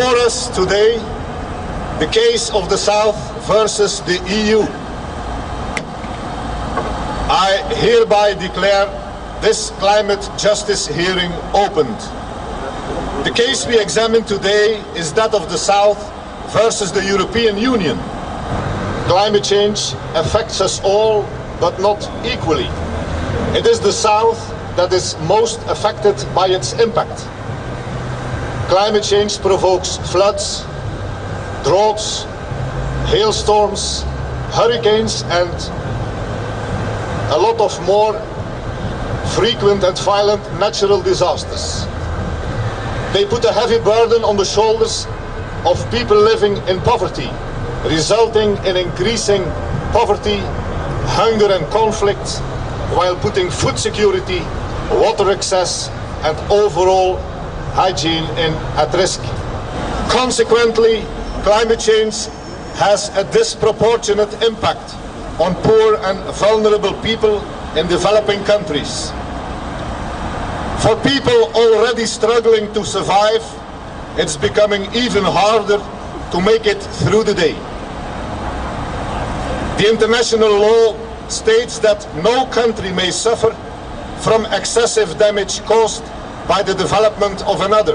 before us today the case of the South versus the EU. I hereby declare this climate justice hearing opened. The case we examine today is that of the South versus the European Union. Climate change affects us all, but not equally. It is the South that is most affected by its impact. Climate change provokes floods, droughts, hailstorms, hurricanes, and a lot of more frequent and violent natural disasters. They put a heavy burden on the shoulders of people living in poverty, resulting in increasing poverty, hunger and conflict, while putting food security, water access and overall hygiene at risk. Consequently, climate change has a disproportionate impact on poor and vulnerable people in developing countries. For people already struggling to survive, it's becoming even harder to make it through the day. The international law states that no country may suffer from excessive damage caused by the development of another.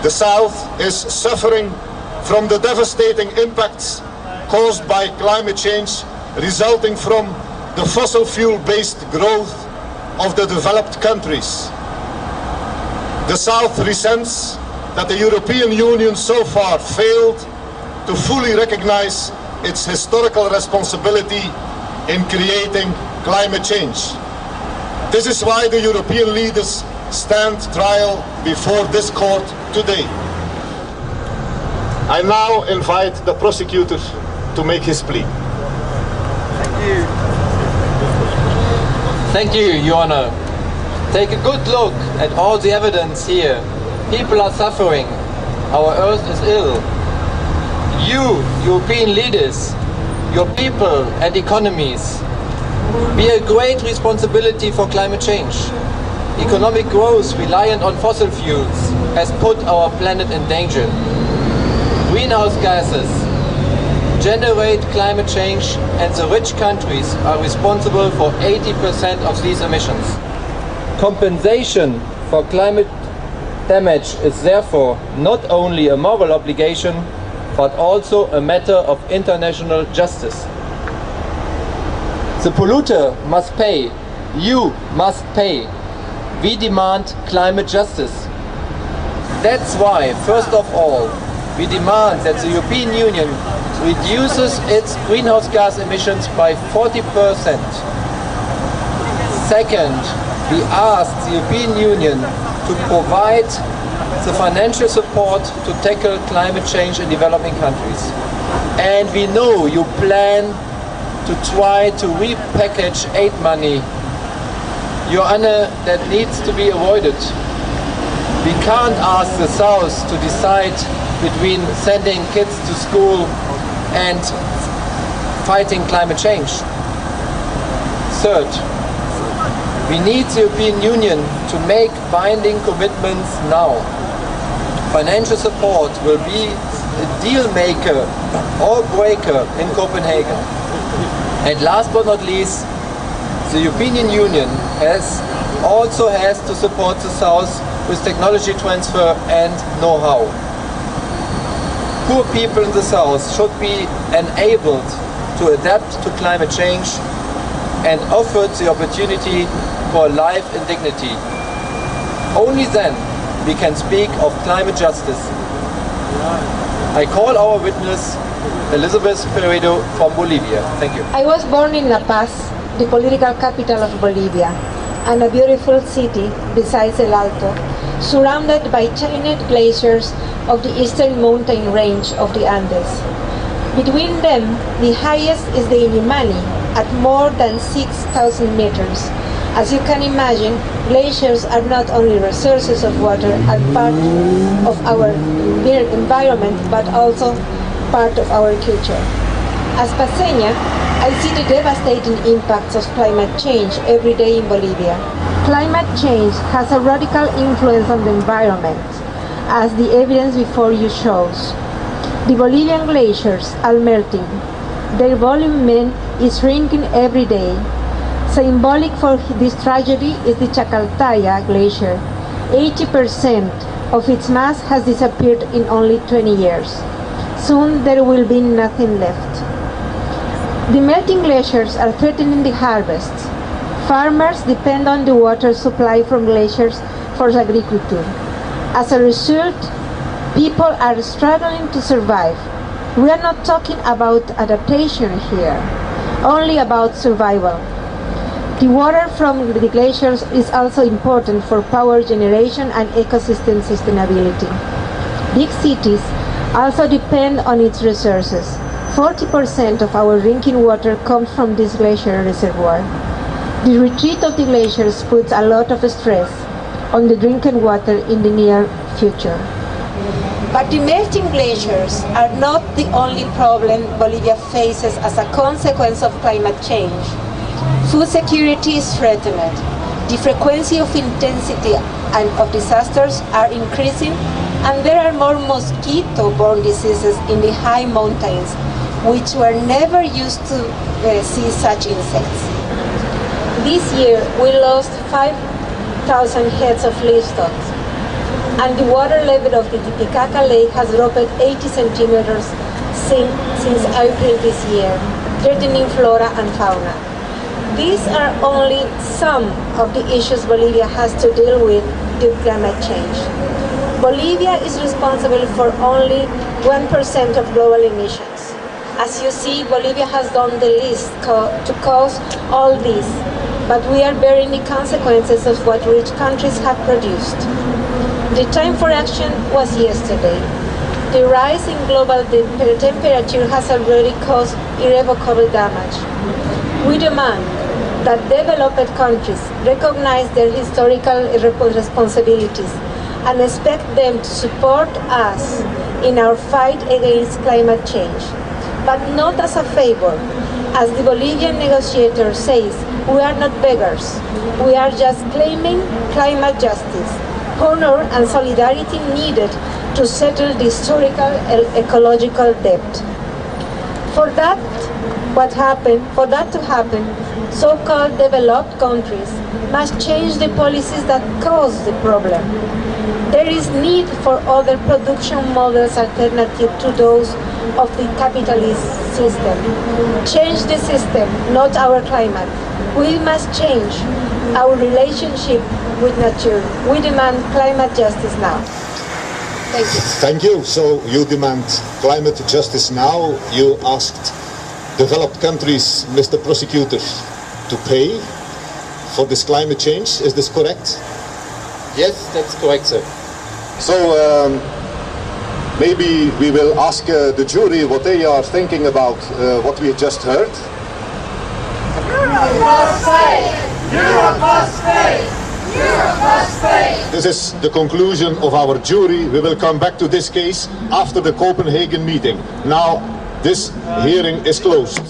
The South is suffering from the devastating impacts caused by climate change resulting from the fossil fuel-based growth of the developed countries. The South resents that the European Union so far failed to fully recognize its historical responsibility in creating climate change. This is why the European leaders stand trial before this court today. I now invite the prosecutor to make his plea. Thank you. Thank you, Your Honor. Take a good look at all the evidence here. People are suffering. Our earth is ill. You, European leaders, your people and economies, bear a great responsibility for climate change. Economic growth reliant on fossil fuels has put our planet in danger. Greenhouse gases generate climate change, and the rich countries are responsible for 80% of these emissions. Compensation for climate damage is therefore not only a moral obligation, but also a matter of international justice. The polluter must pay. You must pay. We demand climate justice. That's why, first of all, we demand that the European Union reduces its greenhouse gas emissions by 40%. Second, we ask the European Union to provide the financial support to tackle climate change in developing countries. And we know you plan to try to repackage aid money. Your Honor, that needs to be avoided. We can't ask the South to decide between sending kids to school and fighting climate change. Third, we need the European Union to make binding commitments now. Financial support will be a deal maker or breaker in Copenhagen. And last but not least, the European Union also has to support the South with technology transfer and know-how. Poor people in the South should be enabled to adapt to climate change and offered the opportunity for life in dignity. Only then we can speak of climate justice. I call our witness, Elizabeth Peredro from Bolivia. Thank you. I was born in La Paz, the political capital of Bolivia, and a beautiful city besides El Alto, surrounded by giant glaciers of the eastern mountain range of the Andes. Between them, the highest is the Illimani at more than 6,000 meters. As you can imagine, glaciers are not only resources of water and part of our environment, but also part of our culture. As Paseña, I see the devastating impacts of climate change every day in Bolivia. Climate change has a radical influence on the environment. as the evidence before you shows. The Bolivian glaciers are melting. Their volume is shrinking every day. Symbolic for this tragedy is the Chacaltaya glacier. 80% of its mass has disappeared in only 20 years. Soon there will be nothing left. The melting glaciers are threatening the harvests. Farmers depend on the water supply from glaciers for agriculture. As a result, people are struggling to survive. We are not talking about adaptation here, only about survival. The water from the glaciers is also important for power generation and ecosystem sustainability. Big cities also depend on its resources. 40% of our drinking water comes from this glacier reservoir. The retreat of the glaciers puts a lot of stress on the drinking water in the near future. But the melting glaciers are not the only problem Bolivia faces as a consequence of climate change. Food security is threatened. The frequency of intensity and of disasters are increasing, and there are more mosquito-borne diseases in the high mountains, which were never used to see such insects. This year we lost 5,000 heads of livestock, and the water level of the Titicaca Lake has dropped 80 centimeters since April this year, threatening flora and fauna. These are only some of the issues Bolivia has to deal with due to climate change. Bolivia is responsible for only 1% of global emissions. As you see, Bolivia has done the least to cause all this, but we are bearing the consequences of what rich countries have produced. The time for action was yesterday. The rise in global temperature has already caused irrevocable damage. We demand that developed countries recognize their historical responsibilities and expect them to support us in our fight against climate change, but not as a favor. As the Bolivian negotiator says, we are not beggars. We are just claiming climate justice, honor and solidarity needed to settle the historical ecological debt. For that to happen, so-called developed countries must change the policies that cause the problem. There is need for other production models alternative to those of the capitalist system. Change the system, not our climate. We must change our relationship with nature. We demand climate justice now. Thank you. Thank you. So you demand climate justice now. You asked developed countries, Mr. Prosecutor, to pay for this climate change. Is this correct? Yes, that's correct, sir. So maybe we will ask the jury what they are thinking about what we just heard. Europe must pay! Europe must pay! Europe must pay! This is the conclusion of our jury. We will come back to this case after the Copenhagen meeting. Now, this hearing is closed.